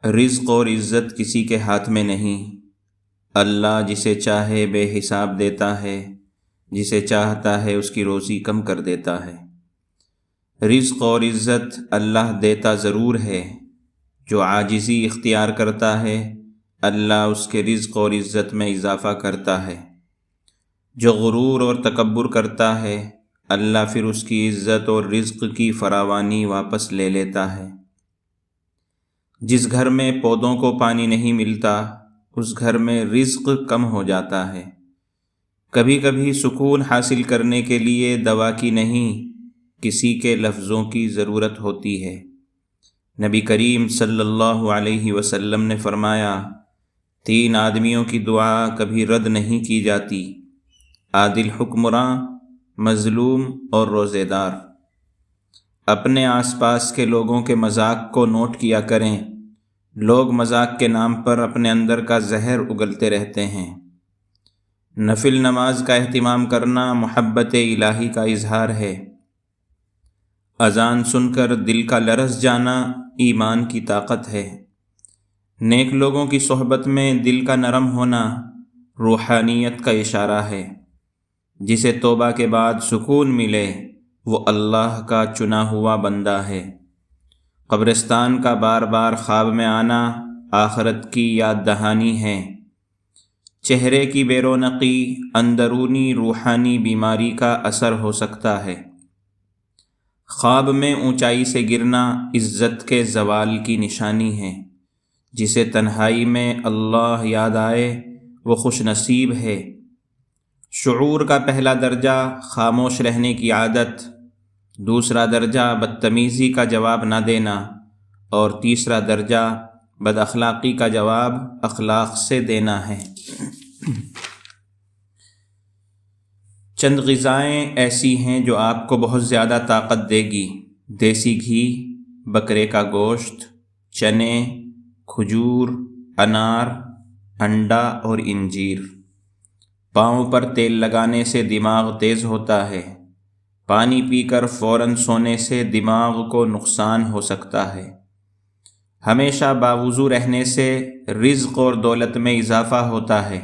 رزق اور عزت کسی کے ہاتھ میں نہیں، اللہ جسے چاہے بے حساب دیتا ہے، جسے چاہتا ہے اس کی روزی کم کر دیتا ہے۔ رزق اور عزت اللہ دیتا ضرور ہے، جو عاجزی اختیار کرتا ہے اللہ اس کے رزق اور عزت میں اضافہ کرتا ہے، جو غرور اور تکبر کرتا ہے اللہ پھر اس کی عزت اور رزق کی فراوانی واپس لے لیتا ہے۔ جس گھر میں پودوں کو پانی نہیں ملتا اس گھر میں رزق کم ہو جاتا ہے۔ کبھی کبھی سکون حاصل کرنے کے لیے دوا کی نہیں کسی کے لفظوں کی ضرورت ہوتی ہے۔ نبی کریم صلی اللہ علیہ وسلم نے فرمایا، 3 آدمیوں کی دعا کبھی رد نہیں کی جاتی، عادل حکمراں، مظلوم اور روزے دار۔ اپنے آس پاس کے لوگوں کے مذاق کو نوٹ کیا کریں، لوگ مذاق کے نام پر اپنے اندر کا زہر اگلتے رہتے ہیں۔ نفل نماز کا اہتمام کرنا محبت الہی کا اظہار ہے۔ اذان سن کر دل کا لرز جانا ایمان کی طاقت ہے۔ نیک لوگوں کی صحبت میں دل کا نرم ہونا روحانیت کا اشارہ ہے۔ جسے توبہ کے بعد سکون ملے وہ اللہ کا چنا ہوا بندہ ہے۔ قبرستان کا بار بار خواب میں آنا آخرت کی یاد دہانی ہے۔ چہرے کی بے رونقی اندرونی روحانی بیماری کا اثر ہو سکتا ہے۔ خواب میں اونچائی سے گرنا عزت کے زوال کی نشانی ہے۔ جسے تنہائی میں اللہ یاد آئے وہ خوش نصیب ہے۔ شعور کا پہلا درجہ خاموش رہنے کی عادت، دوسرا درجہ بدتمیزی کا جواب نہ دینا، اور تیسرا درجہ بد اخلاقی کا جواب اخلاق سے دینا ہے۔ چند غذائیں ایسی ہیں جو آپ کو بہت زیادہ طاقت دے گی: دیسی گھی، بکرے کا گوشت، چنے، کھجور، انار، انڈا اور انجیر۔ پاؤں پر تیل لگانے سے دماغ تیز ہوتا ہے۔ پانی پی کر فوراً سونے سے دماغ کو نقصان ہو سکتا ہے۔ ہمیشہ باوضو رہنے سے رزق اور دولت میں اضافہ ہوتا ہے۔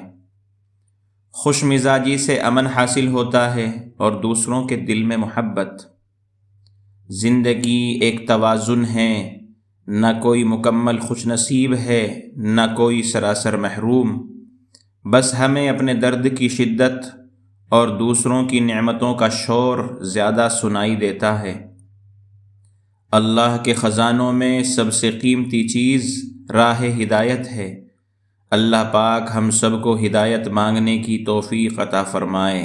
خوش مزاجی سے امن حاصل ہوتا ہے اور دوسروں کے دل میں محبت۔ زندگی ایک توازن ہے، نہ کوئی مکمل خوش نصیب ہے نہ کوئی سراسر محروم۔ بس ہمیں اپنے درد کی شدت اور دوسروں کی نعمتوں کا شور زیادہ سنائی دیتا ہے۔ اللہ کے خزانوں میں سب سے قیمتی چیز راہ ہدایت ہے۔ اللہ پاک ہم سب کو ہدایت مانگنے کی توفیق عطا فرمائے۔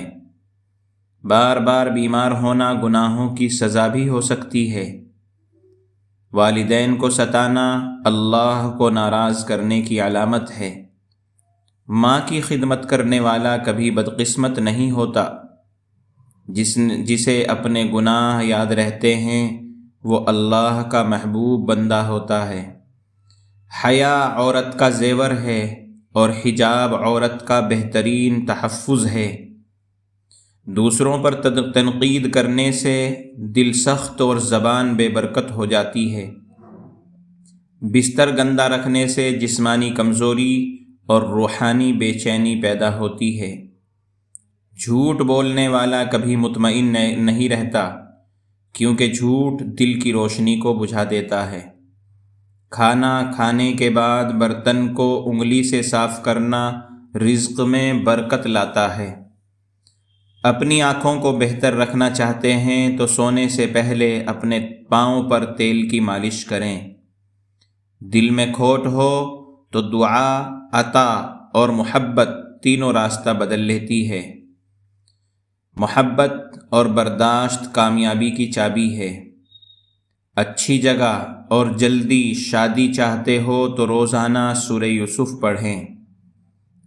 بار بار بیمار ہونا گناہوں کی سزا بھی ہو سکتی ہے۔ والدین کو ستانا اللہ کو ناراض کرنے کی علامت ہے۔ ماں کی خدمت کرنے والا کبھی بدقسمت نہیں ہوتا۔ جسے اپنے گناہ یاد رہتے ہیں وہ اللہ کا محبوب بندہ ہوتا ہے۔ حیا عورت کا زیور ہے اور حجاب عورت کا بہترین تحفظ ہے۔ دوسروں پر تنقید کرنے سے دل سخت اور زبان بے برکت ہو جاتی ہے۔ بستر گندا رکھنے سے جسمانی کمزوری اور روحانی بے چینی پیدا ہوتی ہے۔ جھوٹ بولنے والا کبھی مطمئن نہیں رہتا، کیونکہ جھوٹ دل کی روشنی کو بجھا دیتا ہے۔ کھانا کھانے کے بعد برتن کو انگلی سے صاف کرنا رزق میں برکت لاتا ہے۔ اپنی آنکھوں کو بہتر رکھنا چاہتے ہیں تو سونے سے پہلے اپنے پاؤں پر تیل کی مالش کریں۔ دل میں کھوٹ ہو تو دعا، عطا اور محبت تینوں راستہ بدل لیتی ہے۔ محبت اور برداشت کامیابی کی چابی ہے۔ اچھی جگہ اور جلدی شادی چاہتے ہو تو روزانہ سورہ یوسف پڑھیں۔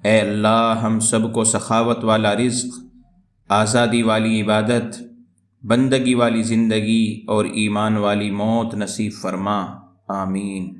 اے اللہ ہم سب کو سخاوت والا رزق، آزادی والی عبادت، بندگی والی زندگی اور ایمان والی موت نصیب فرما، آمین۔